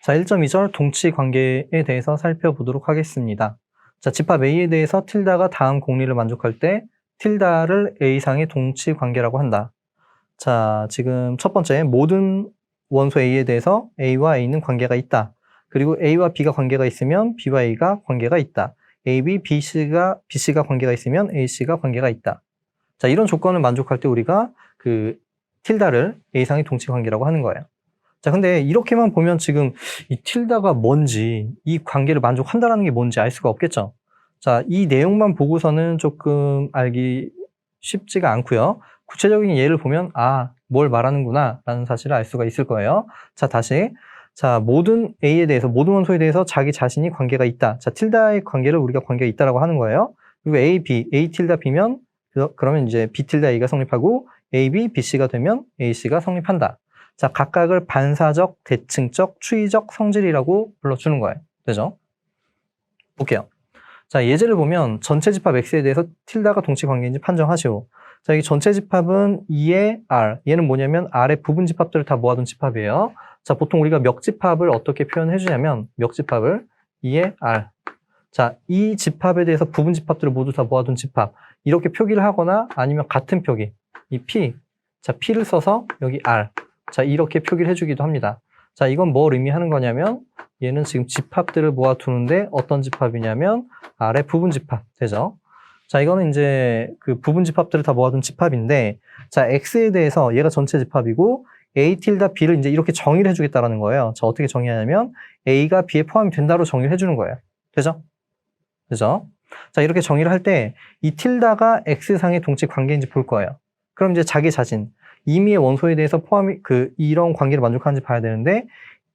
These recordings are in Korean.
자, 1.2절 동치 관계에 대해서 살펴보도록 하겠습니다. 자, 집합 A에 대해서 틸다가 다음 공리를 만족할 때 틸다를 A상의 동치 관계라고 한다. 자, 지금 첫 번째, 모든 원소 A에 대해서 A와 A는 관계가 있다. 그리고 A와 B가 관계가 있으면 B와 A가 관계가 있다. AB, BC가 관계가 있으면 AC가 관계가 있다. 자, 이런 조건을 만족할 때 우리가 그 틸다를 A상의 동치 관계라고 하는 거예요. 자, 근데 이렇게만 보면 지금 이 틸다가 뭔지, 이 관계를 만족한다는 게 뭔지 알 수가 없겠죠. 자, 이 내용만 보고서는 조금 알기 쉽지가 않고요. 구체적인 예를 보면 뭘 말하는구나 라는 사실을 알 수가 있을 거예요. 자, 다시. 자, 모든 A에 대해서, 모든 원소에 대해서 자기 자신이 관계가 있다. 자, 틸다의 관계를 우리가 관계가 있다라고 하는 거예요. 그리고 A, B, A 틸다 B면 그러면 이제 B 틸다 A가 성립하고 A, B, B, C가 되면 A, C가 성립한다. 자, 각각을 반사적, 대칭적, 추이적 성질이라고 불러주는 거예요. 되죠? 볼게요. 자, 예제를 보면 전체 집합 X에 대해서 틸다가 동치 관계인지 판정하시오. 자, 이 전체 집합은 2의 R. 얘는 뭐냐면 R의 부분 집합들을 다 모아둔 집합이에요. 자, 보통 우리가 멱집합을 어떻게 표현해 주냐면 멱집합을 2의 R. 자, 이 집합에 대해서 부분 집합들을 모두 다 모아둔 집합. 이렇게 표기를 하거나 아니면 같은 표기. 이 P. 자, P를 써서 여기 R. 자, 이렇게 표기를 해주기도 합니다. 자, 이건 뭘 의미하는 거냐면 얘는 지금 집합들을 모아두는데 어떤 집합이냐면 R의 부분 집합 되죠. 자, 이거는 이제 그 부분 집합들을 다 모아둔 집합인데 자, X에 대해서 얘가 전체 집합이고 A 틸다 B를 이제 이렇게 정의를 해주겠다라는 거예요. 자, 어떻게 정의하냐면 A가 B에 포함이 된다로 정의를 해주는 거예요. 되죠? 되죠? 자, 이렇게 정의를 할 때 이 틸다가 X상의 동치 관계인지 볼 거예요. 그럼 이제 자기 자신 임의의 원소에 대해서 이런 관계를 만족하는지 봐야 되는데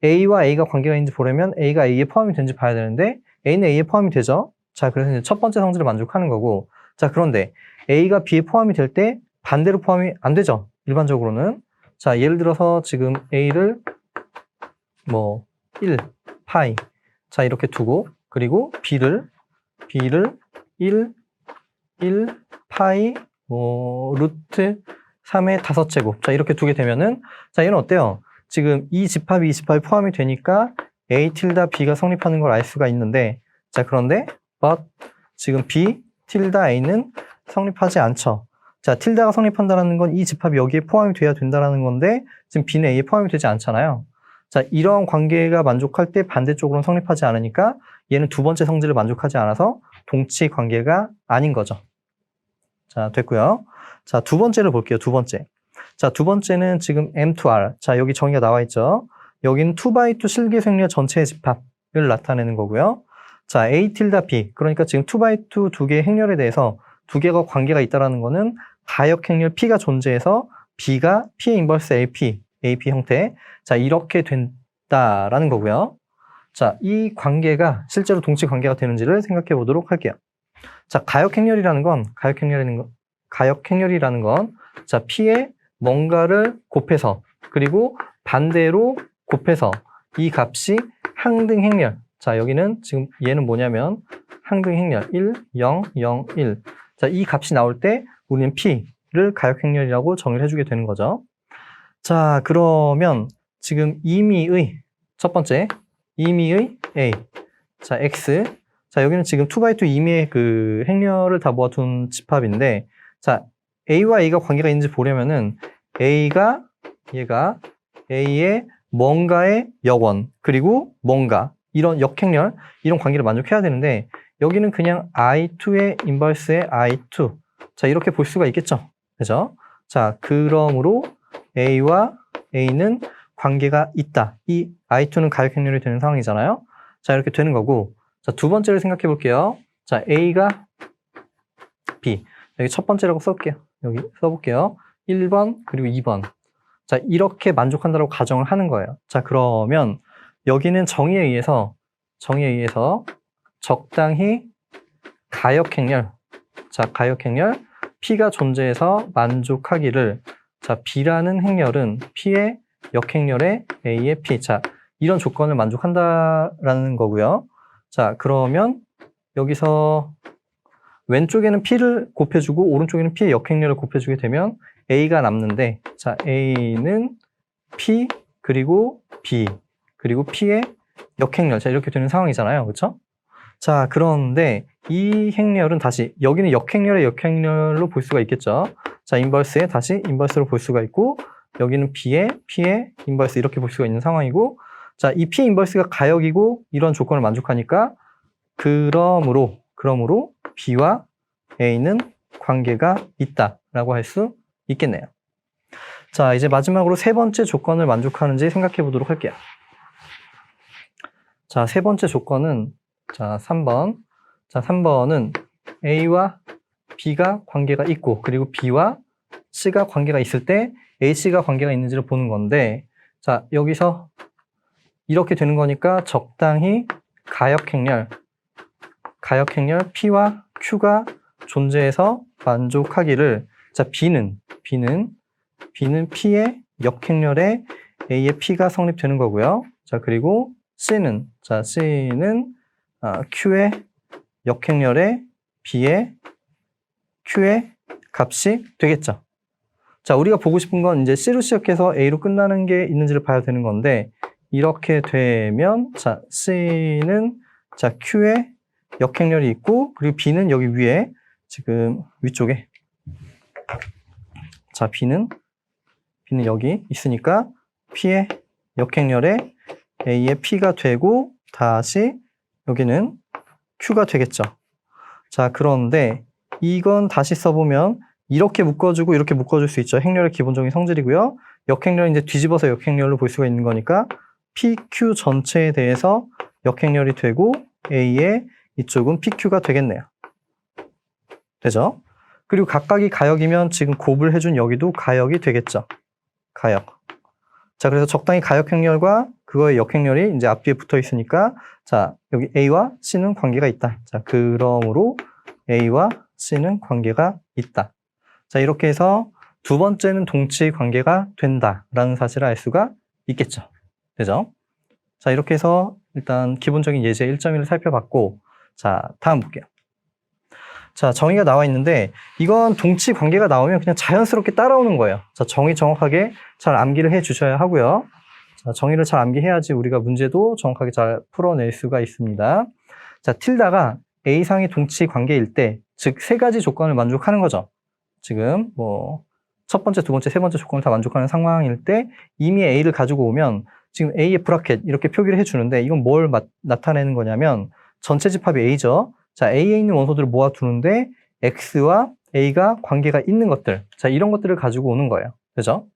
A와 A가 관계가 있는지 보려면 A가 A에 포함이 되는지 봐야 되는데 A는 A에 포함이 되죠. 자, 그래서 이제 첫 번째 성질을 만족하는 거고 자, 그런데 A가 B에 포함이 될 때 반대로 포함이 안 되죠. 일반적으로는. 자, 예를 들어서 지금 A를 1, 파이 자, 이렇게 두고 그리고 B를 1, 파이 루트 3의 5제곱. 자, 이렇게 두게 되면은, 자, 얘는 어때요? 지금 이 집합이 포함이 되니까 A 틸다 B가 성립하는 걸 알 수가 있는데, 자, 그런데, 지금 B 틸다 A는 성립하지 않죠. 자, 틸다가 성립한다는 건 이 집합이 여기에 포함이 돼야 된다는 건데, 지금 B는 A에 포함이 되지 않잖아요. 자, 이러한 관계가 만족할 때 반대쪽으로는 성립하지 않으니까 얘는 두 번째 성질을 만족하지 않아서 동치 관계가 아닌 거죠. 자, 됐고요. 자, 두 번째를 볼게요. 두 번째. 자, 두 번째는 지금 M2R. 자, 여기 정의가 나와 있죠. 여기는 2x2 실계생률 전체의 집합을 나타내는 거고요. 자, A 틸다 B. 그러니까 지금 2x2 두 개의 행렬에 대해서 두 개가 관계가 있다라는 거는 가역행렬 P가 존재해서 B가 P의 인버스 LP, AP 형태. 자, 이렇게 된다라는 거고요. 자, 이 관계가 실제로 동치 관계가 되는지를 생각해 보도록 할게요. 자, 가역행렬이라는 건 자, P에 뭔가를 곱해서 그리고 반대로 곱해서 이 값이 항등행렬. 자, 여기는 지금 얘는 뭐냐면 항등행렬 1, 0, 0, 1. 자, 이 값이 나올 때 우리는 P를 가역행렬이라고 정의를 해주게 되는 거죠. 자, 그러면 지금 첫 번째 임의의 A. 자, X. 자, 여기는 지금 2x2 임의의 그 행렬을 다 모아둔 집합인데, 자, A와 A가 관계가 있는지 보려면은, 얘가 A의 뭔가의 역원, 그리고 뭔가, 이런 역행렬, 이런 관계를 만족해야 되는데, 여기는 그냥 I2의 인버스의 I2. 자, 이렇게 볼 수가 있겠죠? 그죠? 자, 그러므로 A와 A는 관계가 있다. 이 I2는 가역행렬이 되는 상황이잖아요. 자, 이렇게 되는 거고, 자, 두 번째를 생각해 볼게요. 자, A가 B. 여기 첫 번째라고 써볼게요. 여기 써볼게요. 1번, 그리고 2번. 자, 이렇게 만족한다고 가정을 하는 거예요. 자, 그러면 여기는 정의에 의해서 적당히 가역행렬. 자, 가역행렬 P가 존재해서 만족하기를. 자, B라는 행렬은 P의 역행렬의 A의 P. 자, 이런 조건을 만족한다라는 거고요. 자, 그러면 여기서 왼쪽에는 P를 곱해주고 오른쪽에는 P의 역행렬을 곱해주게 되면 A가 남는데, 자, A는 P 그리고 B 그리고 P의 역행렬. 자, 이렇게 되는 상황이잖아요. 그렇죠? 자, 그런데 이 행렬은 다시 여기는 역행렬의 역행렬로 볼 수가 있겠죠. 자, 인버스에 다시 인버스로 볼 수가 있고 여기는 P의 인버스 이렇게 볼 수가 있는 상황이고 자, 이 P 인버스가 가역이고 이런 조건을 만족하니까 그러므로 B와 A는 관계가 있다라고 할 수 있겠네요. 자, 이제 마지막으로 세 번째 조건을 만족하는지 생각해 보도록 할게요. 자, 세 번째 조건은 자, 3번. 자, 3번은 A와 B가 관계가 있고 그리고 B와 C가 관계가 있을 때 AC가 관계가 있는지를 보는 건데 자, 여기서 이렇게 되는 거니까 적당히 가역행렬 P와 Q가 존재해서 만족하기를 자, B는 P의 역행렬에 A의 P가 성립되는 거고요. 자, 그리고 C는 Q의 역행렬에 B의 Q의 값이 되겠죠. 자, 우리가 보고 싶은 건 이제 C로 시작해서 A로 끝나는 게 있는지를 봐야 되는 건데 이렇게 되면 자, C는 자, Q의 역행렬이 있고 그리고 B는 여기 위에 지금 위쪽에 자, B는 여기 있으니까 P의 역행렬에 A의 P가 되고 다시 여기는 Q가 되겠죠. 자, 그런데 이건 다시 써보면 이렇게 묶어주고 이렇게 묶어줄 수 있죠. 행렬의 기본적인 성질이고요. 역행렬은 이제 뒤집어서 역행렬로 볼 수가 있는 거니까 PQ 전체에 대해서 역행렬이 되고 A의 이쪽은 PQ가 되겠네요. 되죠? 그리고 각각이 가역이면 지금 곱을 해준 여기도 가역이 되겠죠. 가역. 자, 그래서 적당히 가역행렬과 그거의 역행렬이 이제 앞뒤에 붙어 있으니까 자, 여기 A와 C는 관계가 있다. 자, 그러므로 A와 C는 관계가 있다. 자, 이렇게 해서 두 번째는 동치 관계가 된다라는 사실을 알 수가 있겠죠. 되죠? 자, 이렇게 해서 일단 기본적인 예제 1.1을 살펴봤고 자, 다음 볼게요. 자, 정의가 나와 있는데 이건 동치 관계가 나오면 그냥 자연스럽게 따라오는 거예요. 자, 정의 정확하게 잘 암기를 해 주셔야 하고요. 자, 정의를 잘 암기해야지 우리가 문제도 정확하게 잘 풀어낼 수가 있습니다. 자, 틸다가 A상의 동치 관계일 때, 즉 세 가지 조건을 만족하는 거죠. 지금 뭐 첫 번째, 두 번째, 세 번째 조건을 다 만족하는 상황일 때 이미 A를 가지고 오면 지금 A의 브라켓 이렇게 표기를 해주는데 이건 뭘 나타내는 거냐면 전체 집합이 A죠. 자, A에 있는 원소들을 모아두는데 X와 A가 관계가 있는 것들. 자, 이런 것들을 가지고 오는 거예요. 그죠?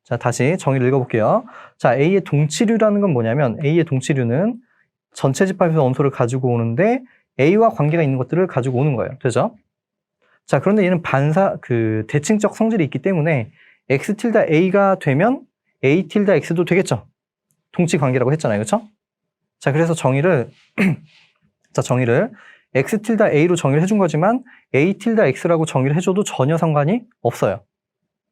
자, 다시 정의를 읽어볼게요. 자, A의 동치류라는 건 뭐냐면 A의 동치류는 전체 집합에서 원소를 가지고 오는데 A와 관계가 있는 것들을 가지고 오는 거예요. 되죠? 자, 그런데 얘는 대칭적 성질이 있기 때문에 X 틸다 A가 되면 A 틸다 X도 되겠죠? 동치 관계라고 했잖아요. 그렇죠? 자, 그래서 정의를 X 틸다 A로 정의를 해준 거지만 A 틸다 X라고 정의를 해줘도 전혀 상관이 없어요.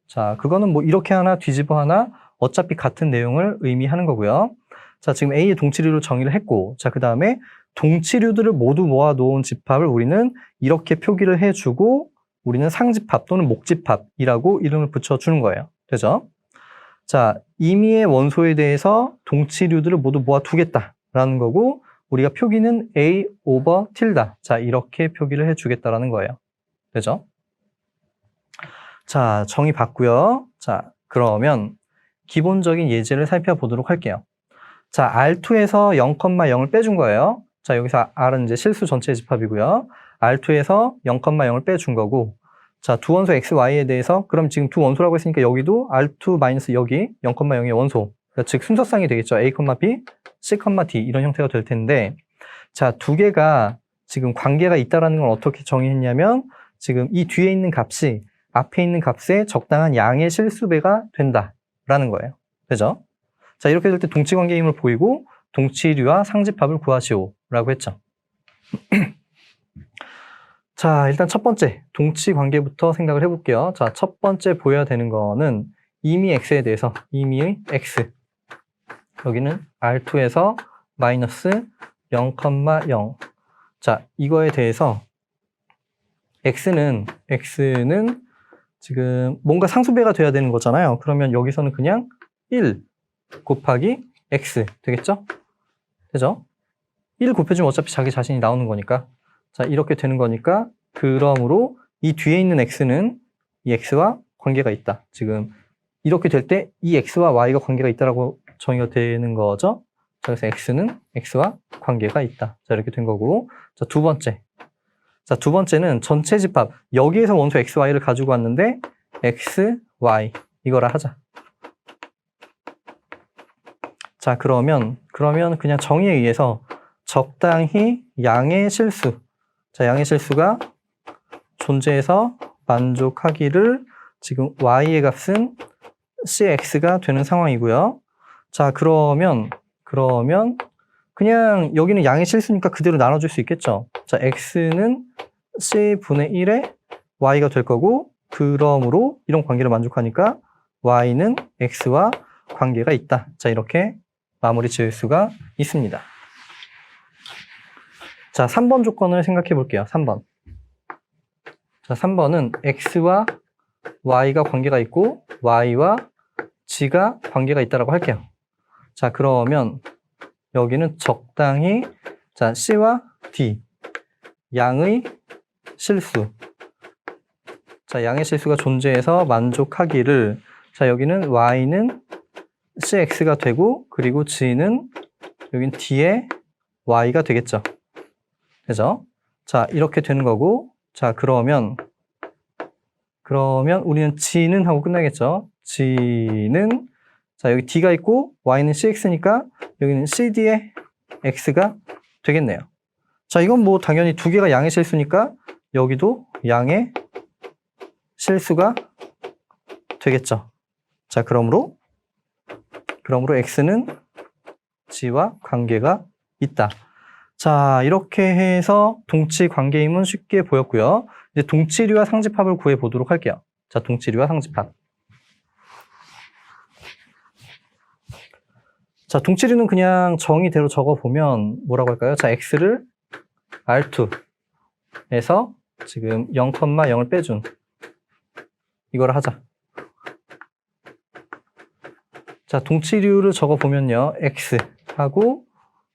자, 그거는 뭐 이렇게 하나 뒤집어 하나 어차피 같은 내용을 의미하는 거고요. 자, 지금 A의 동치류로 정의를 했고 자, 그 다음에 동치류들을 모두 모아놓은 집합을 우리는 이렇게 표기를 해주고 우리는 상집합 또는 목집합이라고 이름을 붙여주는 거예요. 되죠? 자, 임의의 원소에 대해서 동치류들을 모두 모아두겠다라는 거고 우리가 표기는 A 오버 틸다. 자, 이렇게 표기를 해주겠다라는 거예요. 되죠? 자, 정의 봤고요. 자, 그러면 기본적인 예제를 살펴보도록 할게요. 자, R2에서 0,0을 빼준 거예요. 자, 여기서 R은 이제 실수 전체 집합이고요. R2에서 0,0을 빼준 거고 자, 두 원소 X, Y에 대해서 그럼 지금 두 원소라고 했으니까 여기도 R2 마이너스 여기 0,0의 원소 즉 순서쌍이 되겠죠. A, B, C, D 이런 형태가 될 텐데 자, 두 개가 지금 관계가 있다는 걸 어떻게 정의했냐면 지금 이 뒤에 있는 값이 앞에 있는 값에 적당한 양의 실수배가 된다라는 거예요. 되죠? 자, 이렇게 될 때 동치관계임을 보이고 동치류와 상집합을 구하시오라고 했죠. 자, 일단 첫 번째 동치관계부터 생각을 해볼게요. 자, 첫 번째 보여야 되는 거는 임의 X에 대해서 임의 X 여기는 R2에서 마이너스 0,0 자, 이거에 대해서 X는 지금 뭔가 상수배가 돼야 되는 거잖아요. 그러면 여기서는 그냥 1 곱하기 x 되겠죠? 되죠? 1 곱해주면 어차피 자기 자신이 나오는 거니까. 자, 이렇게 되는 거니까 그러므로 이 뒤에 있는 x는 이 x와 관계가 있다. 지금 이렇게 될 때 이 x와 y가 관계가 있다라고 정의가 되는 거죠. 자, 그래서 x는 x와 관계가 있다. 자, 이렇게 된 거고. 자, 두 번째. 자, 두 번째는 전체 집합. 여기에서 원소 x, y를 가지고 왔는데 x, y 이거라 하자. 자, 그러면 그냥 정의에 의해서 적당히 양의 실수. 자, 양의 실수가 존재해서 만족하기를 지금 y의 값은 cx가 되는 상황이고요. 자, 그러면 그냥 여기는 양의 실수니까 그대로 나눠줄 수 있겠죠. 자, x는 c분의 1의 y가 될 거고, 그러므로 이런 관계를 만족하니까 y는 x와 관계가 있다. 자, 이렇게 마무리 지을 수가 있습니다. 자, 3번 조건을 생각해 볼게요. 3번. 자, 3번은 x와 y가 관계가 있고 y와 g가 관계가 있다라고 할게요. 자, 그러면 여기는 적당히 자, c와 d 양의 실수. 자, 양의 실수가 존재해서 만족하기를. 자, 여기는 y는 cx가 되고 그리고 g는 여긴 d의 y가 되겠죠. 그죠? 자, 이렇게 되는 거고. 자, 그러면 우리는 g는 하고 끝나겠죠. g는 자, 여기 d가 있고 y는 cx니까 여기는 cd의 x가 되겠네요. 자, 이건 뭐 당연히 두 개가 양의 실수니까 여기도 양의 실수가 되겠죠. 자, 그러므로 x는 g와 관계가 있다. 자, 이렇게 해서 동치 관계임은 쉽게 보였고요. 이제 동치류와 상집합을 구해 보도록 할게요. 자, 동치류와 상집합. 자, 동치류는 그냥 정의대로 적어보면 뭐라고 할까요? 자, x를 R2에서 지금 0,0을 빼준 이걸 하자. 자, 동치류를 적어보면요. x하고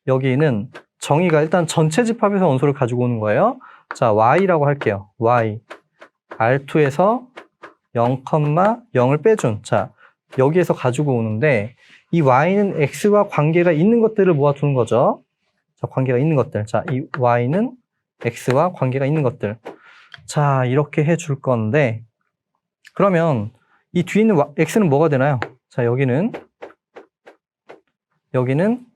여기는 정의가 일단 전체 집합에서 원소를 가지고 오는 거예요. 자, y라고 할게요. y. R2에서 0,0을 빼준. 자, 여기에서 가지고 오는데 이 y는 x와 관계가 있는 것들을 모아두는 거죠. 자, 관계가 있는 것들. 자, 이 y는 x와 관계가 있는 것들. 자, 이렇게 해줄 건데 그러면 이 뒤에 있는 x는 뭐가 되나요? 자, 여기는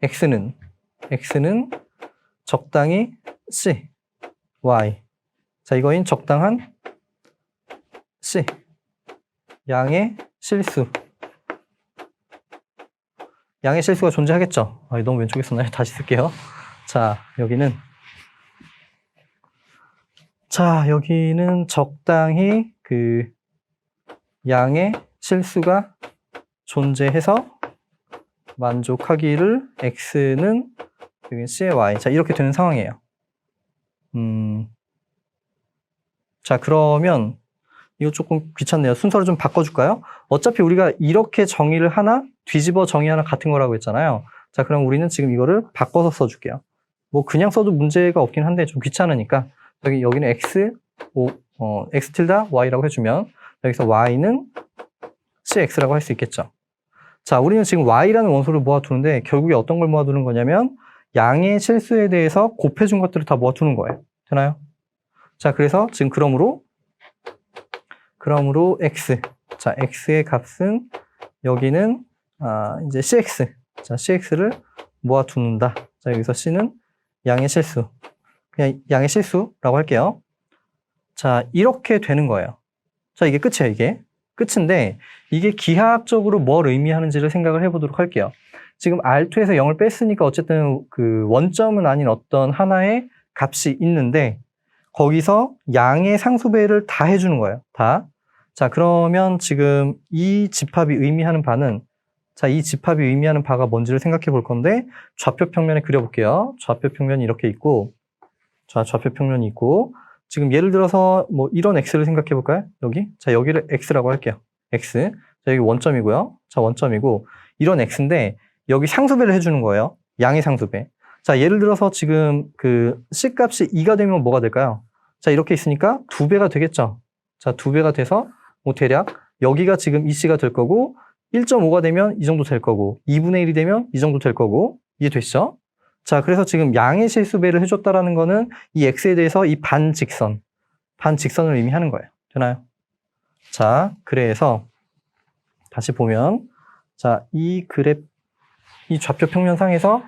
x는 적당히 c, y. 자, 이거인 적당한 c. 양의 실수. 양의 실수가 존재하겠죠. 너무 왼쪽에 썼나요? 다시 쓸게요. 자, 여기는 적당히 그 양의 실수가 존재해서 만족하기를 x는 여기 c의 y. 자, 이렇게 되는 상황이에요. 자, 그러면 이거 조금 귀찮네요. 순서를 좀 바꿔줄까요? 어차피 우리가 이렇게 정의를 하나, 뒤집어 정의 하나 같은 거라고 했잖아요. 자, 그럼 우리는 지금 이거를 바꿔서 써줄게요. 뭐 그냥 써도 문제가 없긴 한데 좀 귀찮으니까 여기는 x tilde y라고 해주면 여기서 y는 cx라고 할 수 있겠죠. 자, 우리는 지금 y라는 원소를 모아두는데 결국에 어떤 걸 모아두는 거냐면 양의 실수에 대해서 곱해준 것들을 다 모아두는 거예요. 되나요? 자, 그래서 지금 그러므로 x. 자, x의 값은 여기는 이제 cx. 자, cx를 모아두는다. 자, 여기서 c는 양의 실수. 그냥 양의 실수라고 할게요. 자, 이렇게 되는 거예요. 자, 이게 끝이에요, 이게. 끝인데, 이게 기하학적으로 뭘 의미하는지를 생각을 해보도록 할게요. 지금 R2에서 0을 뺐으니까 어쨌든 그 원점은 아닌 어떤 하나의 값이 있는데, 거기서 양의 상수배를 다 해주는 거예요. 다. 자, 그러면 지금 이 집합이 의미하는 바는, 자, 이 집합이 의미하는 바가 뭔지를 생각해 볼 건데, 좌표 평면에 그려볼게요. 좌표 평면이 이렇게 있고, 자, 좌표 평면이 있고, 지금 예를 들어서 뭐 이런 x를 생각해 볼까요? 여기. 자, 여기를 x라고 할게요. x. 자, 여기 원점이고요. 자, 원점이고, 이런 x인데, 여기 상수배를 해주는 거예요. 양의 상수배. 자, 예를 들어서 지금 그 C값이 2가 되면 뭐가 될까요? 자, 이렇게 있으니까 2배가 되겠죠. 자, 2배가 돼서 뭐 대략 여기가 지금 2C가 될 거고 1.5가 되면 이 정도 될 거고 2분의 1이 되면 이 정도 될 거고 이해되시죠? 자, 그래서 지금 양의 실수배를 해줬다라는 거는 이 X에 대해서 이 반직선을 의미하는 거예요. 되나요? 자, 그래서 다시 보면 자, 이 좌표 평면상에서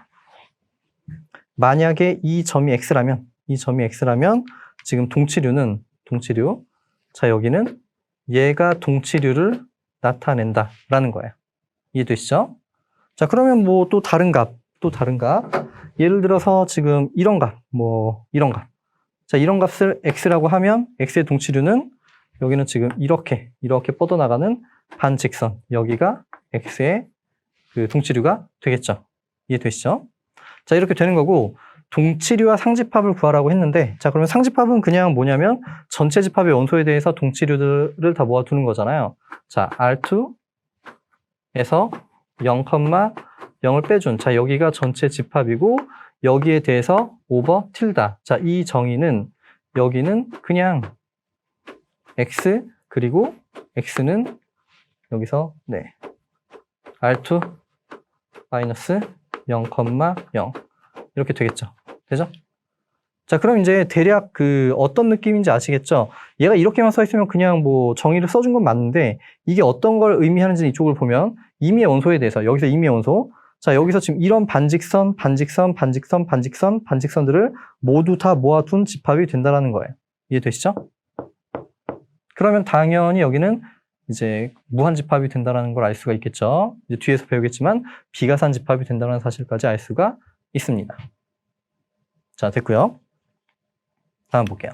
만약에 이 점이 X라면 지금 동치류 자, 여기는 얘가 동치류를 나타낸다라는 거예요. 이해되시죠? 자, 그러면 뭐 또 다른 값. 예를 들어서 지금 이런 값. 자, 이런 값을 X라고 하면 X의 동치류는 여기는 지금 이렇게 뻗어나가는 반직선. 여기가 X의 그 동치류가 되겠죠. 이해되시죠? 자, 이렇게 되는 거고, 동치류와 상집합을 구하라고 했는데, 자, 그러면 상집합은 그냥 뭐냐면 전체 집합의 원소에 대해서 동치류들을 다 모아두는 거잖아요. 자, R2에서 0,0을 빼준. 자, 여기가 전체 집합이고, 여기에 대해서 오버 틸다. 자, 이 정의는 여기는 그냥 X, 그리고 X는 여기서, 네. R2 마이너스 0,0 이렇게 되겠죠. 되죠? 자, 그럼 이제 대략 그 어떤 느낌인지 아시겠죠? 얘가 이렇게만 써 있으면 그냥 뭐 정의를 써준 건 맞는데 이게 어떤 걸 의미하는지 이쪽을 보면 임의의 원소에 대해서 여기서 임의의 원소 자, 여기서 지금 이런 반직선들을 모두 다 모아둔 집합이 된다는 거예요. 이해되시죠? 그러면 당연히 여기는 이제 무한집합이 된다는 걸 알 수가 있겠죠. 이제 뒤에서 배우겠지만 비가산 집합이 된다는 사실까지 알 수가 있습니다. 자, 됐고요. 다음 볼게요.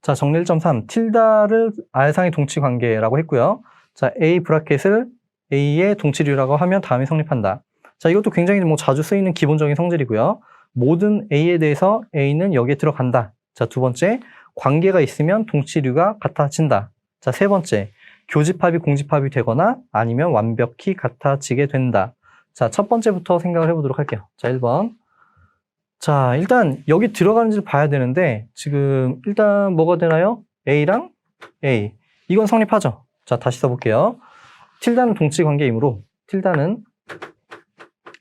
자, 정리 1.3 틸다를 R상의 동치관계라고 했고요. 자, A 브라켓을 A의 동치류라고 하면 다음에 성립한다. 자, 이것도 굉장히 뭐 자주 쓰이는 기본적인 성질이고요. 모든 A에 대해서 A는 여기에 들어간다. 자, 두 번째, 관계가 있으면 동치류가 같아진다. 자, 세 번째, 교집합이 공집합이 되거나 아니면 완벽히 같아지게 된다. 자, 첫 번째부터 생각을 해보도록 할게요. 자, 1번. 자, 일단 여기 들어가는지를 봐야 되는데 지금 일단 뭐가 되나요? A랑 A. 이건 성립하죠. 자, 다시 써볼게요. 틸다는 동치관계이므로 틸다는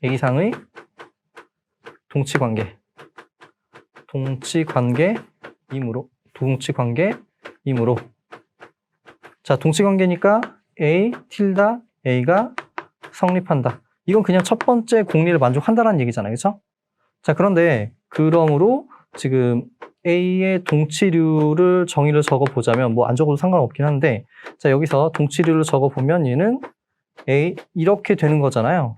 A상의 동치관계이므로 자, 동치관계니까 A, 틸다, A가 성립한다. 이건 그냥 첫 번째 공리를 만족한다는 얘기잖아요. 그렇죠? 자, 그런데 그러므로 지금 A의 동치류를 정의를 적어보자면 뭐 안 적어도 상관없긴 한데 자, 여기서 동치류를 적어보면 얘는 A 이렇게 되는 거잖아요.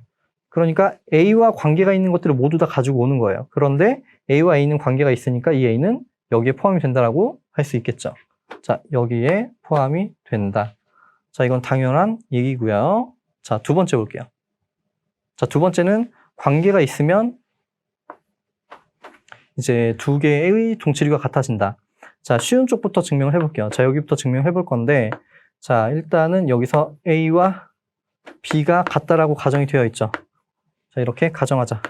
그러니까 A와 관계가 있는 것들을 모두 다 가지고 오는 거예요. 그런데 A와 A는 관계가 있으니까 이 A는 여기에 포함이 된다라고 할 수 있겠죠. 자, 여기에 포함이 된다. 자, 이건 당연한 얘기고요. 자, 두 번째 볼게요. 자, 두 번째는 관계가 있으면 이제 두 개의 동치류가 같아진다. 자, 쉬운 쪽부터 증명을 해볼게요. 자, 여기부터 증명해 볼 건데 자, 일단은 여기서 A와 B가 같다라고 가정이 되어 있죠. 자, 이렇게 가정하자.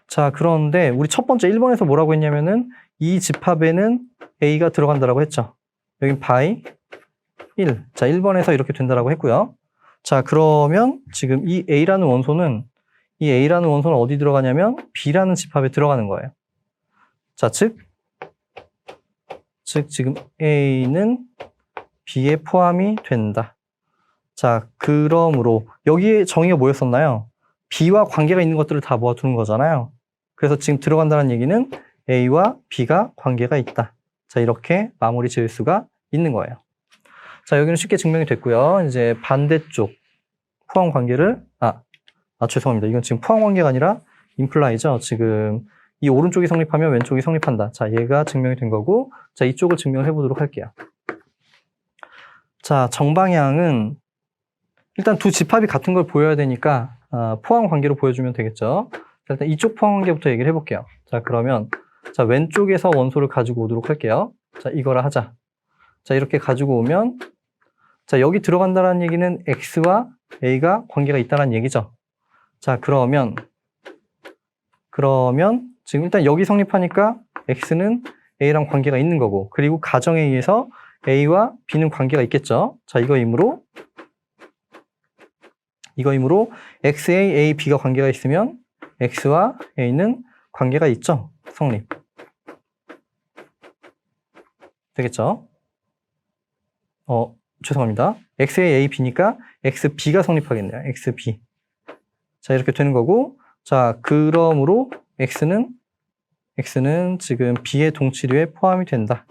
자, 그런데 우리 첫 번째 1번에서 뭐라고 했냐면은 이 집합에는 A가 들어간다라고 했죠. 여긴 바이 1. 자, 1번에서 이렇게 된다라고 했고요. 자, 그러면 지금 이 A라는 원소는 어디 들어가냐면 B라는 집합에 들어가는 거예요. 자, 즉 지금 A는 B에 포함이 된다. 자, 그러므로 여기에 정의가 뭐였었나요? B와 관계가 있는 것들을 다 모아두는 거잖아요. 그래서 지금 들어간다는 얘기는 A와 B가 관계가 있다. 자, 이렇게 마무리 지을 수가 있는 거예요. 자, 여기는 쉽게 증명이 됐고요. 이제 반대쪽 포함 관계를 죄송합니다. 이건 지금 포함 관계가 아니라 임플라이죠. 지금 이 오른쪽이 성립하면 왼쪽이 성립한다. 자, 얘가 증명이 된 거고 자, 이쪽을 증명을 해보도록 할게요. 자, 정방향은 일단 두 집합이 같은 걸 보여야 되니까 포함 관계로 보여주면 되겠죠. 자, 일단 이쪽 포항관계부터 얘기를 해볼게요. 자, 그러면 자, 왼쪽에서 원소를 가지고 오도록 할게요. 자, 이거를 하자. 자, 이렇게 가지고 오면 자, 여기 들어간다는 얘기는 X와 A가 관계가 있다는 얘기죠. 자, 그러면 지금 일단 여기 성립하니까 X는 A랑 관계가 있는 거고, 그리고 가정에 의해서 A와 B는 관계가 있겠죠. 자, 이거이므로 XA, A, B가 관계가 있으면 X와 A는 관계가 있죠. 성립. 되겠죠? 죄송합니다. XA, A, B니까 XB가 성립하겠네요. XB. 자, 이렇게 되는 거고, 자, 그러므로 X는 지금 B의 동치류에 포함이 된다.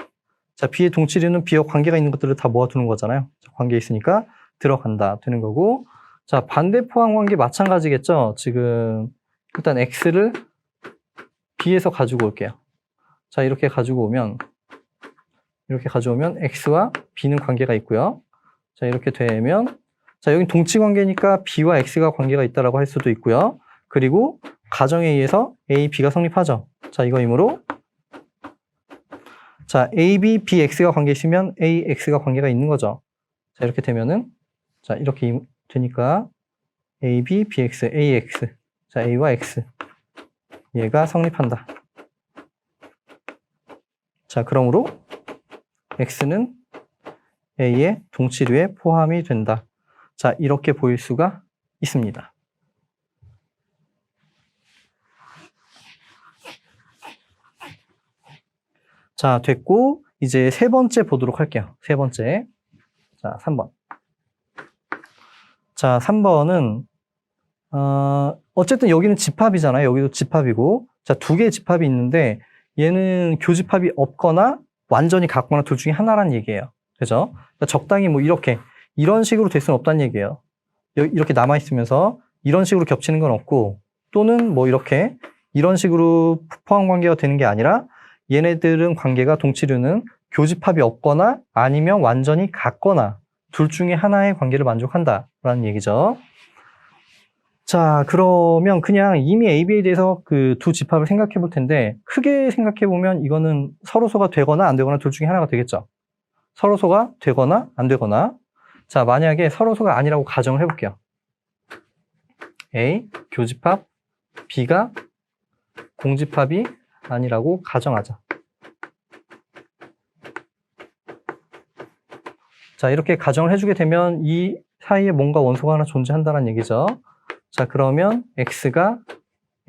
자, B의 동치류는 B와 관계가 있는 것들을 다 모아두는 거잖아요. 자, 관계 있으니까 들어간다 되는 거고, 자, 반대 포함 관계 마찬가지겠죠. 지금 일단 X를 B에서 가지고 올게요. 자, 이렇게 가지고 오면 X와 B는 관계가 있고요. 자, 이렇게 되면 자, 여긴 동치 관계니까 B와 X가 관계가 있다라고 할 수도 있고요. 그리고 가정에 의해서 A, B가 성립하죠. 자, 이거이므로 자, A, B, B, X가 관계 있으면 A, X가 관계가 있는 거죠. 자, 이렇게 되면은 자, 이렇게 되니까 A, B, B, X, A, X. 자, A와 X. 얘가 성립한다. 자, 그러므로 X는 A의 동치류에 포함이 된다. 자, 이렇게 보일 수가 있습니다. 자, 됐고, 이제 세 번째 보도록 할게요. 세 번째. 자, 3번. 자, 3번은, 어쨌든 여기는 집합이잖아요. 여기도 집합이고. 자, 두 개의 집합이 있는데, 얘는 교집합이 없거나 완전히 같거나 둘 중에 하나란 얘기예요. 그죠? 그러니까 적당히 뭐 이런 식으로 될 수는 없다는 얘기예요. 이렇게 남아있으면서 이런 식으로 겹치는 건 없고, 또는 뭐 이런 식으로 포함 관계가 되는 게 아니라, 얘네들은 관계가 동치류는 교집합이 없거나 아니면 완전히 같거나 둘 중에 하나의 관계를 만족한다라는 얘기죠. 자, 그러면 그냥 이미 AB에 대해서 그 두 집합을 생각해 볼 텐데, 크게 생각해 보면 이거는 서로소가 되거나 안 되거나 둘 중에 하나가 되겠죠. 서로소가 되거나 안 되거나. 자, 만약에 서로소가 아니라고 가정을 해볼게요. A, 교집합, B가 공집합이 아니라고 가정하자. 자, 이렇게 가정을 해주게 되면 이 사이에 뭔가 원소가 하나 존재한다는 얘기죠. 자, 그러면 X가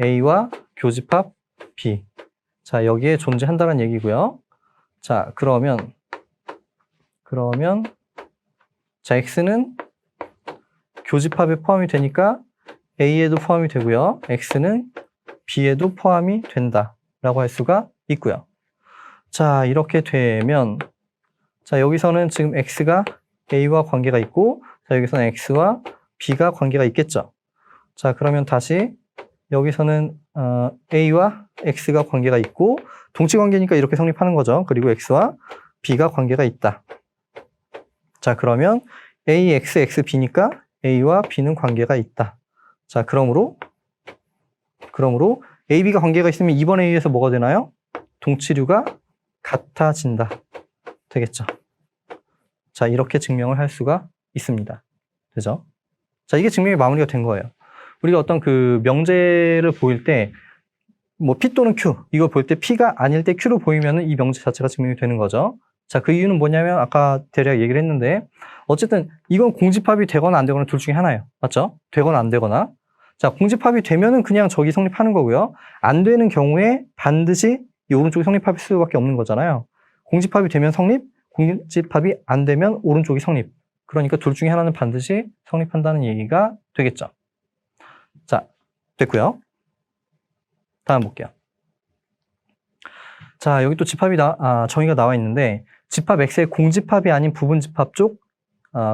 A와 교집합 B. 자, 여기에 존재한다는 얘기고요. 자, 그러면 자, X는 교집합에 포함이 되니까 A에도 포함이 되고요. X는 B에도 포함이 된다라고 할 수가 있고요. 자, 이렇게 되면 자, 여기서는 지금 X가 A와 관계가 있고, 자, 여기서는 X와 B가 관계가 있겠죠. 자, 그러면 다시 여기서는 A와 X가 관계가 있고, 동치 관계니까 이렇게 성립하는 거죠. 그리고 X와 B가 관계가 있다. 자, 그러면 A, X, X, B니까 A와 B는 관계가 있다. 자, 그러므로 A, B가 관계가 있으면 2번에 의해서 뭐가 되나요? 동치류가 같아진다. 되겠죠. 자, 이렇게 증명을 할 수가 있습니다. 되죠? 자, 이게 증명이 마무리가 된 거예요. 우리가 어떤 그 명제를 보일 때, 뭐 P 또는 Q, 이걸 볼 때 P가 아닐 때 Q로 보이면은 이 명제 자체가 증명이 되는 거죠. 자, 그 이유는 뭐냐면 아까 대략 얘기를 했는데, 어쨌든 이건 공집합이 되거나 안 되거나 둘 중에 하나예요. 맞죠? 되거나 안 되거나. 자, 공집합이 되면은 그냥 저기 성립하는 거고요. 안 되는 경우에 반드시 이 오른쪽이 성립할 수밖에 없는 거잖아요. 공집합이 되면 성립, 공집합이 안 되면 오른쪽이 성립. 그러니까 둘 중에 하나는 반드시 성립한다는 얘기가 되겠죠. 자, 됐고요. 다음 볼게요. 자, 여기 또 집합이 정의가 나와 있는데, 집합 X의 공집합이 아닌 부분집합 쪽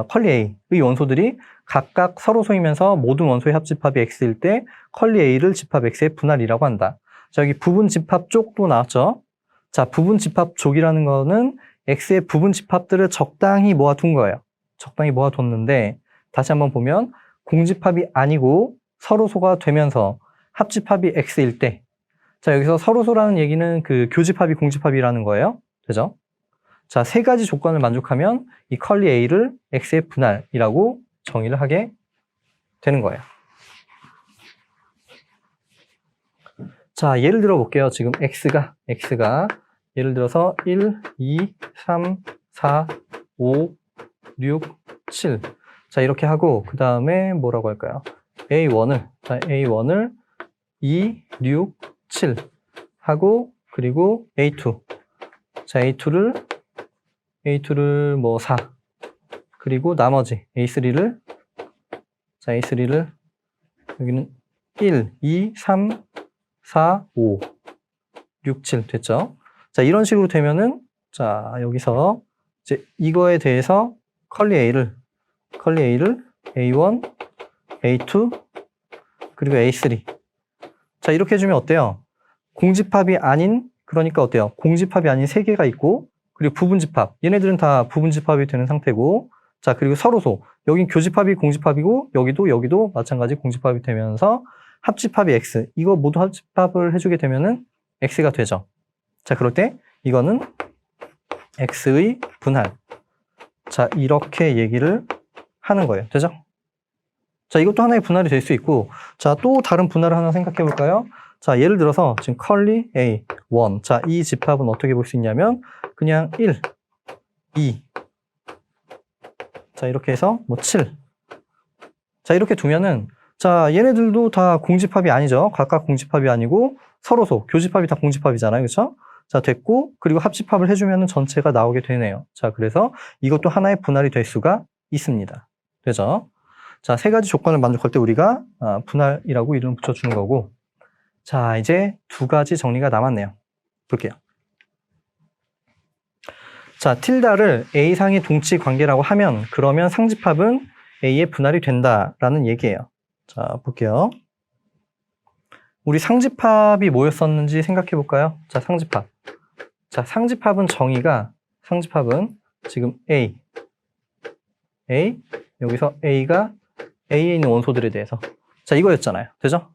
컬리 A의 원소들이 각각 서로소이면서 모든 원소의 합집합이 X일 때 컬리 A를 집합 X의 분할이라고 한다. 자, 여기 부분집합 쪽도 나왔죠. 자, 부분집합 쪽이라는 거는 X의 부분집합들을 적당히 모아둔 거예요. 적당히 모아뒀는데 다시 한번 보면 공집합이 아니고 서로소가 되면서 합집합이 x일 때, 자, 여기서 서로소라는 얘기는 그 교집합이 공집합이라는 거예요. 되죠? 자, 세 가지 조건을 만족하면 이 컬리 A를 X의 분할이라고 정의를 하게 되는 거예요. 자, 예를 들어 볼게요. 지금 X가 예를 들어서 1, 2, 3, 4, 5, 6, 7. 자, 이렇게 하고 그 다음에 뭐라고 할까요? A1을 2, 6, 7 하고 그리고 A2. 자, A2를 뭐 4. 그리고 나머지 A3를 여기는 1, 2, 3, 4, 5, 6, 7 됐죠? 자, 이런 식으로 되면은 자, 여기서 이제 이거에 대해서 컬리 A를 A1, A2 그리고 A3. 자, 이렇게 해주면 어때요? 공집합이 아닌, 그러니까 어때요? 공집합이 아닌 세 개가 있고, 그리고 부분집합. 얘네들은 다 부분집합이 되는 상태고, 자, 그리고 서로소. 여긴 교집합이 공집합이고, 여기도 마찬가지 공집합이 되면서 합집합이 X. 이거 모두 합집합을 해주게 되면은 X가 되죠. 자, 그럴 때 이거는 X의 분할. 자, 이렇게 얘기를 하는 거예요. 되죠? 자, 이것도 하나의 분할이 될 수 있고, 자, 또 다른 분할을 하나 생각해 볼까요? 자, 예를 들어서 지금 컬리 A, 1. 자, 이 집합은 어떻게 볼 수 있냐면 그냥 1, 2. 자, 이렇게 해서 뭐 7. 자, 이렇게 두면은 자, 얘네들도 다 공집합이 아니죠. 각각 공집합이 아니고 서로소, 교집합이 다 공집합이잖아요. 그렇죠? 자, 됐고 그리고 합집합을 해주면은 전체가 나오게 되네요. 자, 그래서 이것도 하나의 분할이 될 수가 있습니다. 되죠? 자, 세 가지 조건을 만족할 때 우리가 분할이라고 이름을 붙여주는 거고, 자, 이제 두 가지 정리가 남았네요. 볼게요. 자, 틸다를 A상의 동치 관계라고 하면 그러면 상집합은 A의 분할이 된다라는 얘기예요. 자, 볼게요. 우리 상집합이 뭐였었는지 생각해 볼까요? 자, 상집합. 자, 상집합은 상집합은 지금 A, 여기서 A가 A에 있는 원소들에 대해서. 자, 이거였잖아요. 되죠?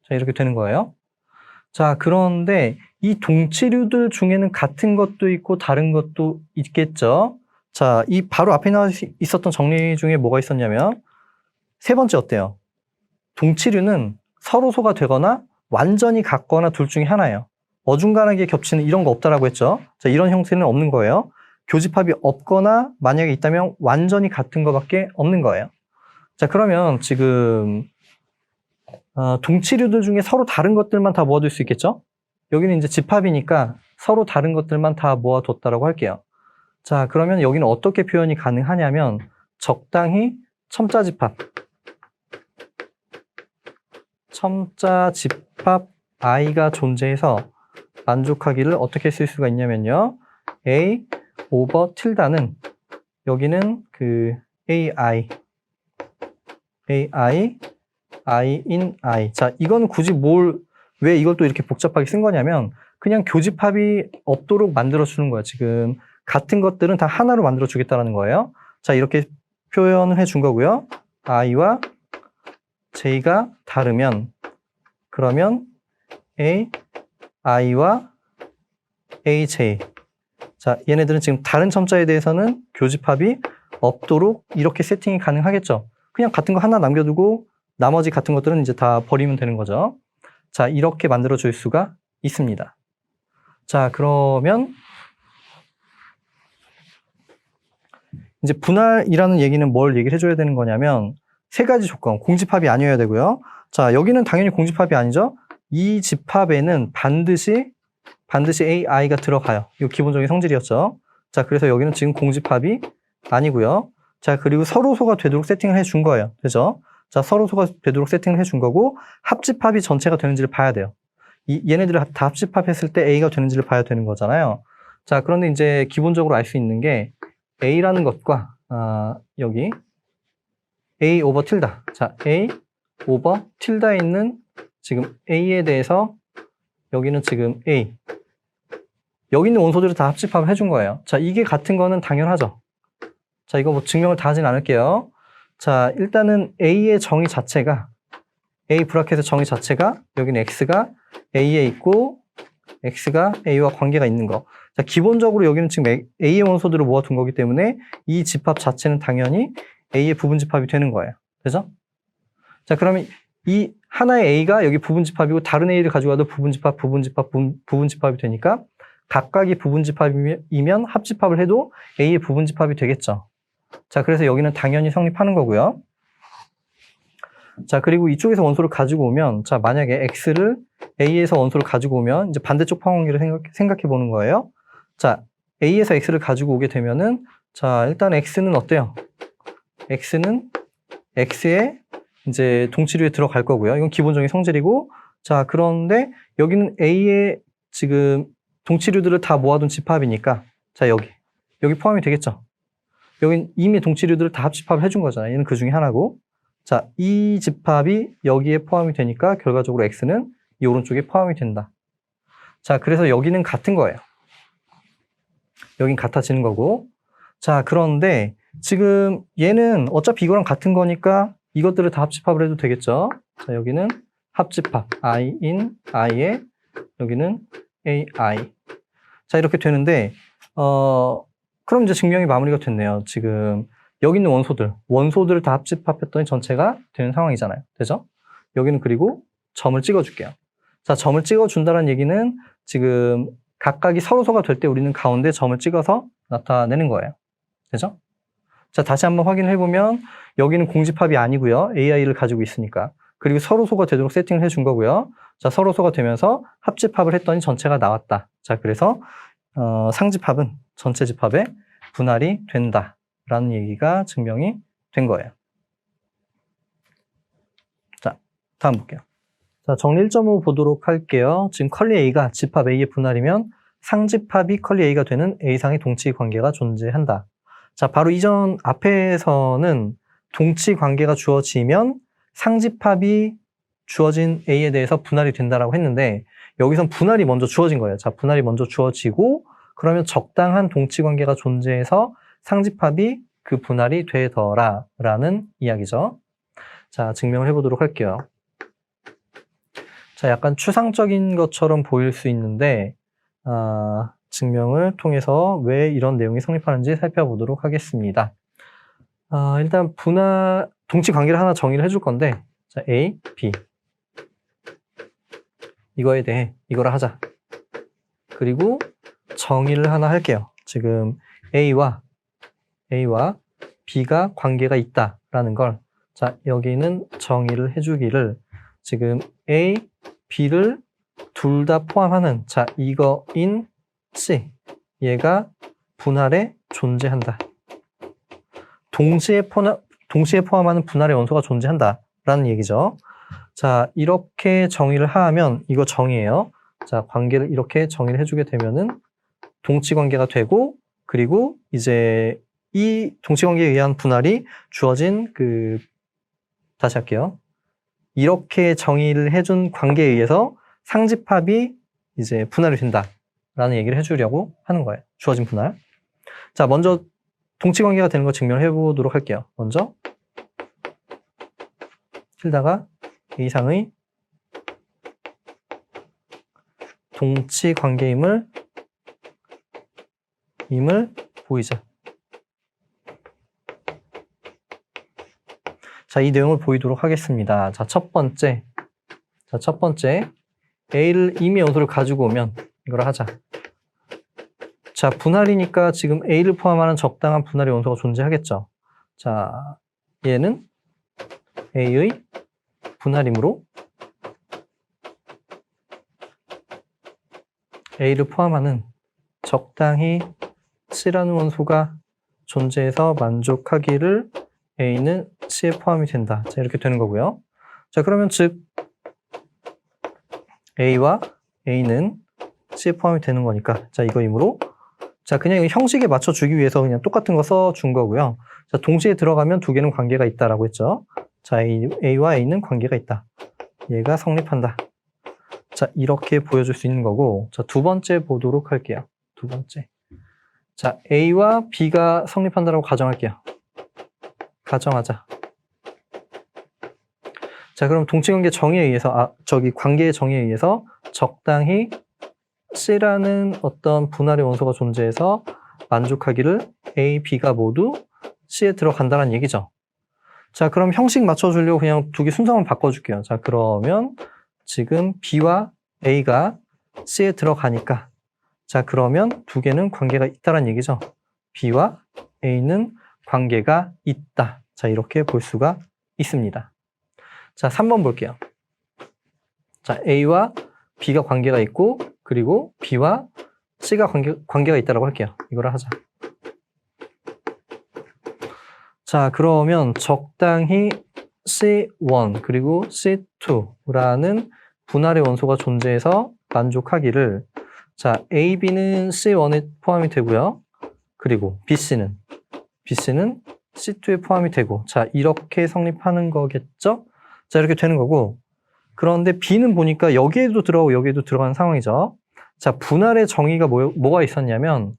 자, 이렇게 되는 거예요. 자, 그런데 이 동치류들 중에는 같은 것도 있고 다른 것도 있겠죠? 자, 이 바로 앞에 나와 있었던 정리 중에 뭐가 있었냐면 세 번째 어때요? 동치류는 서로소가 되거나 완전히 같거나 둘 중에 하나예요. 어중간하게 겹치는 이런 거 없다라고 했죠? 자, 이런 형태는 없는 거예요. 교집합이 없거나 만약에 있다면 완전히 같은 거밖에 없는 거예요. 자, 그러면 지금 동치류들 중에 서로 다른 것들만 다 모아둘 수 있겠죠? 여기는 이제 집합이니까 서로 다른 것들만 다 모아뒀다라고 할게요. 자, 그러면 여기는 어떻게 표현이 가능하냐면 적당히 첨자집합 I가 존재해서 만족하기를 어떻게 쓸 수가 있냐면요. A 오버 틸다는 여기는 그 AI I in I. 자, 이건 굳이 왜 이걸 또 이렇게 복잡하게 쓴 거냐면 그냥 교집합이 없도록 만들어주는 거야. 지금 같은 것들은 다 하나로 만들어주겠다는 거예요. 자, 이렇게 표현을 해준 거고요. I와 J가 다르면 그러면 I와 AJ. 자, 얘네들은 지금 다른 첨자에 대해서는 교집합이 없도록 이렇게 세팅이 가능하겠죠. 그냥 같은 거 하나 남겨두고 나머지 같은 것들은 이제 다 버리면 되는 거죠. 자, 이렇게 만들어 줄 수가 있습니다. 자, 그러면 이제 분할이라는 얘기는 뭘 얘기를 해줘야 되는 거냐면 세 가지 조건, 공집합이 아니어야 되고요. 자, 여기는 당연히 공집합이 아니죠. 이 집합에는 반드시 AI가 들어가요. 이거 기본적인 성질이었죠. 자, 그래서 여기는 지금 공집합이 아니고요. 자, 그리고 서로소가 되도록 세팅을 해준 거예요. 되죠? 자, 서로소가 되도록 세팅을 해준 거고 합집합이 전체가 되는지를 봐야 돼요. 얘네들을 다 합집합했을 때 A가 되는지를 봐야 되는 거잖아요. 자, 그런데 이제 기본적으로 알 수 있는 게 A라는 것과 여기 A 오버 틸다. 자, A 오버 틸다에 있는 지금 A에 대해서 여기는 지금 A. 여기 있는 원소들을 다 합집합을 해준 거예요. 자, 이게 같은 거는 당연하죠. 자, 이거 뭐 증명을 다 하진 않을게요. 자, 일단은 A의 정의 자체가 A 브라켓의 정의 자체가 여기는 X가 A에 있고 X가 A와 관계가 있는 거. 자, 기본적으로 여기는 지금 A의 원소들을 모아둔 거기 때문에 이 집합 자체는 당연히 A의 부분 집합이 되는 거예요. 그죠? 자, 그러면 이 하나의 A가 여기 부분 집합이고 다른 A를 가지고 와도 부분 집합, 부분 집합, 부분 집합이 되니까 각각이 부분 집합이면 합집합을 해도 A의 부분 집합이 되겠죠. 자, 그래서 여기는 당연히 성립하는 거고요. 자, 그리고 이쪽에서 원소를 가지고 오면, 자, 만약에 X를 A에서 원소를 가지고 오면, 이제 반대쪽 포함관계를 생각해 보는 거예요. 자, A에서 X를 가지고 오게 되면은, 자, 일단 X는 어때요? X는 X의 이제 동치류에 들어갈 거고요. 이건 기본적인 성질이고, 자, 그런데 여기는 A의 지금 동치류들을 다 모아둔 집합이니까, 자, 여기 포함이 되겠죠? 여긴 이미 동치류들을 다 합집합을 해준 거잖아요. 얘는 그 중에 하나고. 자, 이 집합이 여기에 포함이 되니까 결과적으로 X는 이 오른쪽에 포함이 된다. 자, 그래서 여기는 같은 거예요. 여긴 같아지는 거고. 자, 그런데 지금 얘는 어차피 이거랑 같은 거니까 이것들을 다 합집합을 해도 되겠죠. 자, 여기는 합집합 I in I에 여기는 AI. 자, 이렇게 되는데 그럼 이제 증명이 마무리가 됐네요. 지금 여기 있는 원소들을 다 합집합했더니 전체가 되는 상황이잖아요. 되죠? 여기는 그리고 점을 찍어줄게요. 자, 점을 찍어준다는 얘기는 지금 각각이 서로서가 될 때 우리는 가운데 점을 찍어서 나타내는 거예요. 되죠? 자, 다시 한번 확인을 해보면 여기는 공집합이 아니고요. AI를 가지고 있으니까. 그리고 서로소가 되도록 세팅을 해준 거고요. 자, 서로소가 되면서 합집합을 했더니 전체가 나왔다. 자, 그래서 상집합은 전체 집합에 분할이 된다라는 얘기가 증명이 된 거예요. 자, 다음 볼게요. 자, 정리 1.5 보도록 할게요. 지금 컬리 A가 집합 A의 분할이면 상집합이 컬리 A가 되는 A상의 동치 관계가 존재한다. 자, 바로 이전 앞에서는 동치 관계가 주어지면 상집합이 주어진 A에 대해서 분할이 된다라고 했는데 여기선 분할이 먼저 주어진 거예요. 자, 분할이 먼저 주어지고 그러면 적당한 동치 관계가 존재해서 상집합이 그 분할이 되더라라는 이야기죠. 자, 증명을 해보도록 할게요. 자, 약간 추상적인 것처럼 보일 수 있는데 증명을 통해서 왜 이런 내용이 성립하는지 살펴보도록 하겠습니다. 일단 동치 관계를 하나 정의를 해줄 건데 자, A, B 이거에 대해 이거를 하자. 그리고 정의를 하나 할게요. 지금 A와 B가 관계가 있다라는 걸 자, 여기는 정의를 해주기를 지금 A, B를 둘 다 포함하는 자, 이거인 C 얘가 분할에 존재한다. 동시에 포함하는 분할의 원소가 존재한다라는 얘기죠. 자, 이렇게 정의를 하면 이거 정의예요. 자, 관계를 이렇게 정의를 해주게 되면은 동치 관계가 되고 그리고 이제 이 동치 관계에 의한 분할이 주어진 다시 할게요. 이렇게 정의를 해준 관계에 의해서 상집합이 이제 분할이 된다라는 얘기를 해주려고 하는 거예요. 주어진 분할. 자, 먼저 동치 관계가 되는 거 증명해 보도록 할게요. 먼저 tilda가 A상의 동치 관계임을 보이자. 자, 이 내용을 보이도록 하겠습니다. 자, 첫 번째 A를 이미 원소를 가지고 오면 이걸 하자. 자, 분할이니까 지금 A를 포함하는 적당한 분할의 원소가 존재하겠죠. 자, 얘는 A의 분할이므로 A를 포함하는 적당히 C라는 원소가 존재해서 만족하기를 A는 C에 포함이 된다. 자, 이렇게 되는 거고요. 자, 그러면 즉 A와 A는 C에 포함이 되는 거니까 자, 이거이므로 자, 그냥 형식에 맞춰주기 위해서 그냥 똑같은 거 써준 거고요. 자, 동시에 들어가면 두 개는 관계가 있다라고 했죠. 자, A와 A는 관계가 있다. 얘가 성립한다. 자, 이렇게 보여줄 수 있는 거고, 자, 두 번째 보도록 할게요. 두 번째. 자, A와 B가 성립한다라고 가정할게요. 가정하자. 자, 그럼 동치관계 정의에 의해서, 관계의 정의에 의해서 적당히 C라는 어떤 분할의 원소가 존재해서 만족하기를 A, B가 모두 C에 들어간다는 얘기죠. 자, 그럼 형식 맞춰주려고 그냥 두 개 순서만 바꿔줄게요. 자, 그러면 지금 B와 A가 C에 들어가니까, 자, 그러면 두 개는 관계가 있다는 얘기죠. B와 A는 관계가 있다. 자, 이렇게 볼 수가 있습니다. 자, 3번 볼게요. 자, A와 B가 관계가 있고, 그리고 B와 C가 관계가 있다라고 할게요. 이거를 하자. 자, 그러면 적당히 C1 그리고 C2라는 분할의 원소가 존재해서 만족하기를, 자, A, B는 C1에 포함이 되고요. 그리고 BC는 C2에 포함이 되고, 자, 이렇게 성립하는 거겠죠? 자, 이렇게 되는 거고, 그런데 B는 보니까 여기에도 들어가고 여기에도 들어가는 상황이죠. 자, 분할의 정의가 뭐가 있었냐면,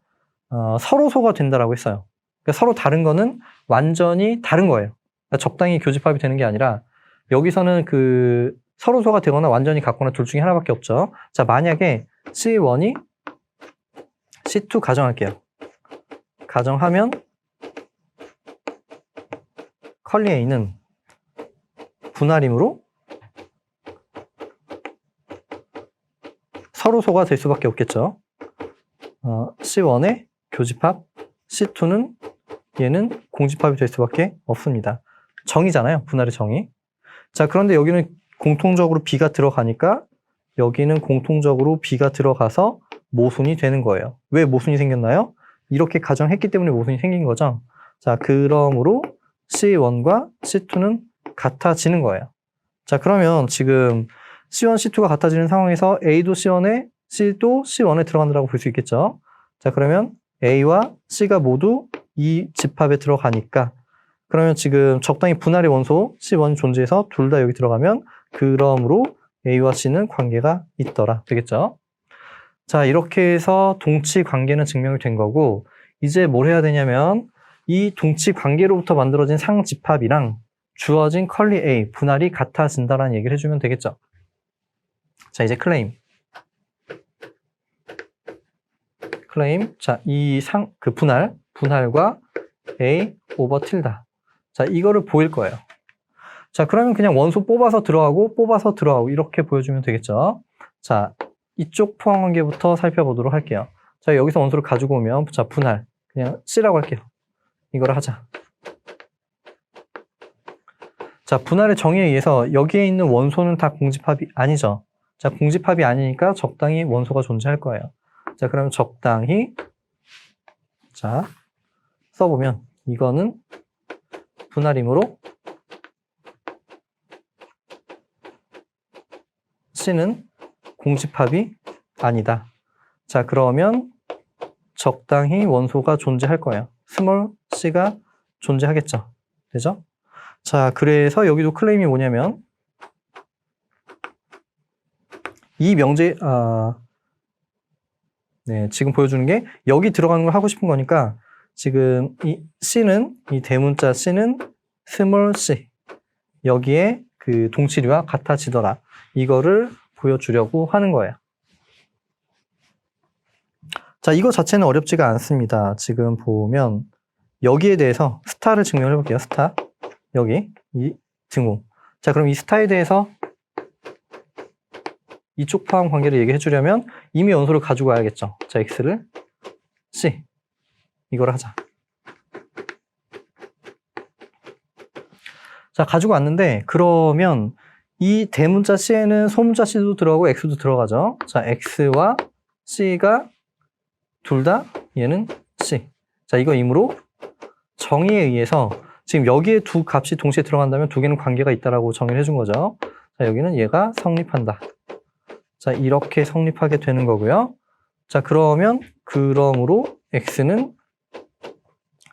서로소가 된다라고 했어요. 그러니까 서로 다른 거는 완전히 다른 거예요. 그러니까 적당히 교집합이 되는 게 아니라, 여기서는 그 서로소가 되거나 완전히 같거나 둘 중에 하나밖에 없죠. 자, 만약에 C1이 C2 가정할게요. 가정하면 컬리 A는 분할이므로 서로소가 될 수밖에 없겠죠. C1의 교집합, C2는 얘는 공집합이 될 수밖에 없습니다. 정의잖아요. 분할의 정의. 자, 그런데 여기는 공통적으로 B가 들어가니까 여기는 공통적으로 B가 들어가서 모순이 되는 거예요. 왜 모순이 생겼나요? 이렇게 가정했기 때문에 모순이 생긴 거죠. 자, 그러므로 C1과 C2는 같아지는 거예요. 자, 그러면 지금 C1, C2가 같아지는 상황에서 A도 C1에, C도 C1에 들어간다고 볼 수 있겠죠. 자, 그러면 A와 C가 모두 이 집합에 들어가니까, 그러면 지금 적당히 분할의 원소 C1이 존재해서 둘 다 여기 들어가면, 그러므로 A와 C는 관계가 있더라. 되겠죠? 자, 이렇게 해서 동치 관계는 증명이 된 거고, 이제 뭘 해야 되냐면 이 동치 관계로부터 만들어진 상집합이랑 주어진 컬리 A, 분할이 같아진다라는 얘기를 해주면 되겠죠. 자, 이제 클레임. 자, 이 분할과 A 오버 틸다. 자, 이거를 보일 거예요. 자, 그러면 그냥 원소 뽑아서 들어가고 이렇게 보여주면 되겠죠. 자, 이쪽 포항 관계부터 살펴보도록 할게요. 자, 여기서 원소를 가지고 오면, 자, 분할. 그냥 C라고 할게요. 이거를 하자. 자, 분할의 정의에 의해서 여기에 있는 원소는 다 공집합이 아니죠. 자, 공집합이 아니니까 적당히 원소가 존재할 거예요. 자, 그러면 적당히, 자, 써보면 이거는 분할이므로 C는 공집합이 아니다. 자, 그러면 적당히 원소가 존재할 거예요. 스몰 c가 존재하겠죠. 되죠? 자, 그래서 여기도 클레임이 뭐냐면 이 명제, 네, 지금 보여주는 게 여기 들어가는 걸 하고 싶은 거니까 지금 이 C는, 이 대문자 C는 스몰 c, 여기에 그 동치류와 같아지더라. 이거를 보여주려고 하는 거예요. 자, 이거 자체는 어렵지가 않습니다. 지금 보면 여기에 대해서 스타를 증명해 볼게요. 스타. 여기 이 등호. 자, 그럼 이 스타에 대해서 이쪽 포함 관계를 얘기해 주려면 이미 원소를 가지고 와야겠죠. 자, x를 c. 이걸 하자. 자, 가지고 왔는데 그러면 이 대문자 c에는 소문자 c도 들어가고 x도 들어가죠. 자, x와 c가 둘 다 얘는 c. 자, 이거이므로 정의에 의해서 지금 여기에 두 값이 동시에 들어간다면 두 개는 관계가 있다라고 정의를 해준 거죠. 자, 여기는 얘가 성립한다. 자, 이렇게 성립하게 되는 거고요. 자, 그러므로 x는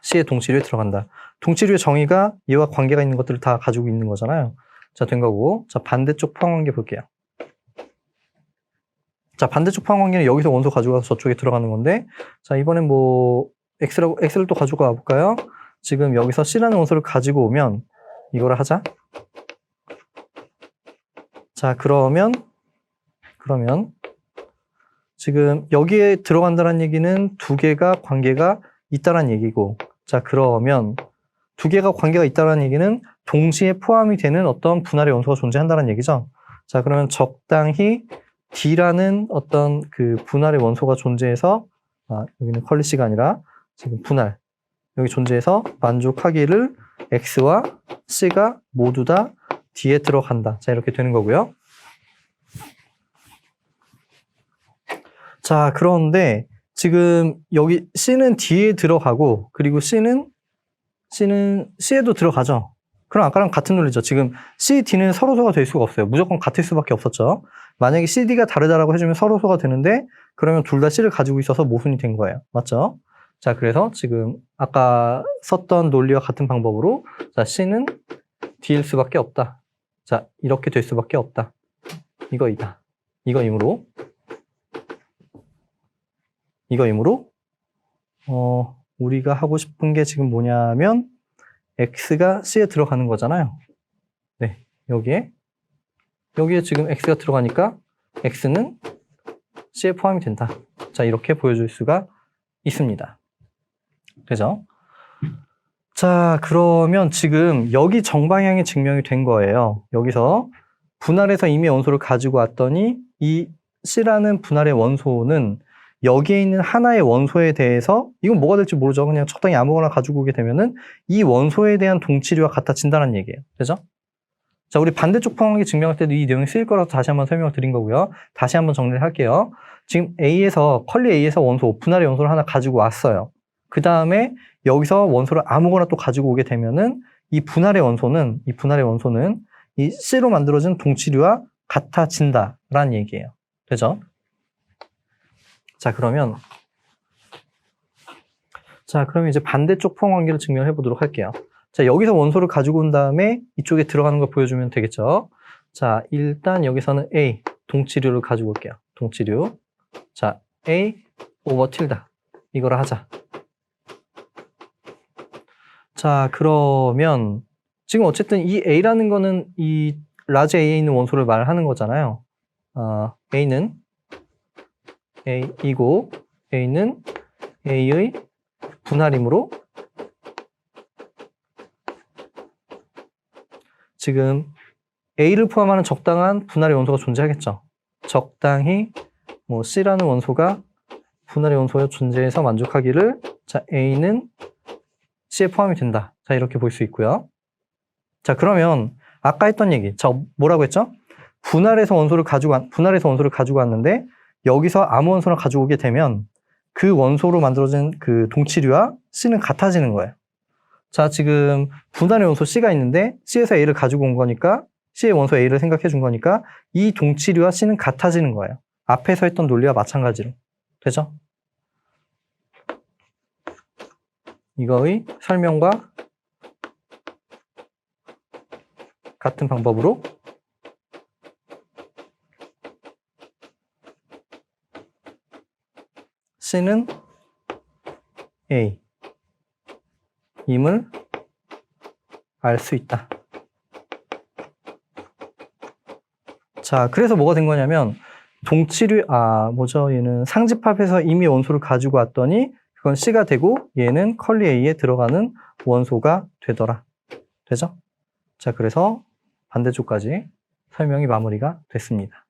c의 동치류에 들어간다. 동치류의 정의가 얘와 관계가 있는 것들을 다 가지고 있는 거잖아요. 자, 된 거고. 자, 반대쪽 포항관계 볼게요. 자, 반대쪽 포항관계는 여기서 원소 가져가서 저쪽에 들어가는 건데, 자, 이번엔 뭐 x를 또 가지고 와볼까요? 지금 여기서 c라는 원소를 가지고 오면 이거를 하자. 자, 그러면 지금 여기에 들어간다는 얘기는 두 개가 관계가 있다는 얘기고, 자, 그러면 두 개가 관계가 있다는 얘기는 동시에 포함이 되는 어떤 분할의 원소가 존재한다는 얘기죠. 자, 그러면 적당히 D라는 어떤 그 분할의 원소가 존재해서, 여기는 컬리씨가 아니라 지금 분할, 여기 존재해서 만족하기를 X와 C가 모두 다 D에 들어간다. 자, 이렇게 되는 거고요. 자, 그런데 지금 여기 C는 D에 들어가고, 그리고 C는 C에도 들어가죠. 그럼 아까랑 같은 논리죠. 지금 C, D는 서로소가 될 수가 없어요. 무조건 같을 수밖에 없었죠. 만약에 C, D가 다르다라고 해주면 서로소가 되는데, 그러면 둘 다 C를 가지고 있어서 모순이 된 거예요. 맞죠? 자, 그래서 지금 아까 썼던 논리와 같은 방법으로, 자, C는 D일 수밖에 없다. 자, 이렇게 될 수밖에 없다. 이거이다. 이거이므로 우리가 하고 싶은 게 지금 뭐냐면 X가 C에 들어가는 거잖아요. 네, 여기에 지금 X가 들어가니까 X는 C에 포함이 된다. 자, 이렇게 보여줄 수가 있습니다. 그죠? 자, 그러면 지금 여기 정방향이 증명이 된 거예요. 여기서 분할해서 이미 원소를 가지고 왔더니 이 C라는 분할의 원소는 여기에 있는 하나의 원소에 대해서, 이건 뭐가 될지 모르죠. 그냥 적당히 아무거나 가지고 오게 되면은 이 원소에 대한 동치류와 같아진다는 얘기예요. 그죠? 자, 우리 반대쪽 포함하기 증명할 때도 이 내용이 쓰일 거라서 다시 한번 설명을 드린 거고요. 다시 한번 정리를 할게요. 지금 컬리 A에서 원소, 분할의 원소를 하나 가지고 왔어요. 그 다음에 여기서 원소를 아무거나 또 가지고 오게 되면은 이 분할의 원소는 이 C로 만들어진 동치류와 같아진다라는 얘기예요. 되죠? 자, 그러면 이제 반대쪽 포함 관계를 증명해 보도록 할게요. 자, 여기서 원소를 가지고 온 다음에 이쪽에 들어가는 걸 보여주면 되겠죠. 자, 일단 여기서는 A, 동치류를 가지고 올게요. 동치류. 자, A 오버 틸다. 이거를 하자. 자, 그러면 지금 어쨌든 이 A라는 거는 이 라지 A에 있는 원소를 말하는 거잖아요. A는 A이고 A는 A의 분할이므로 지금 A를 포함하는 적당한 분할의 원소가 존재하겠죠. 적당히 C라는 원소가 분할의 원소에 존재해서 만족하기를, 자, A는 C에 포함이 된다. 자, 이렇게 볼 수 있고요. 자, 그러면 아까 했던 얘기, 뭐라고 했죠? 분할해서 원소를 가지고 왔는데 여기서 아무 원소를 가지고 오게 되면 그 원소로 만들어진 그 동치류와 C는 같아지는 거예요. 자, 지금 분할의 원소 C가 있는데 C에서 A를 가지고 온 거니까, C의 원소 A를 생각해 준 거니까 이 동치류와 C는 같아지는 거예요. 앞에서 했던 논리와 마찬가지로. 되죠? 이거의 설명과 같은 방법으로 C는 A 임을 알 수 있다. 자, 그래서 뭐가 된 거냐면 동치류, 얘는 상집합해서 이미 원소를 가지고 왔더니 그건 C가 되고 얘는 컬리 A에 들어가는 원소가 되더라. 되죠? 자, 그래서 반대쪽까지 설명이 마무리가 됐습니다.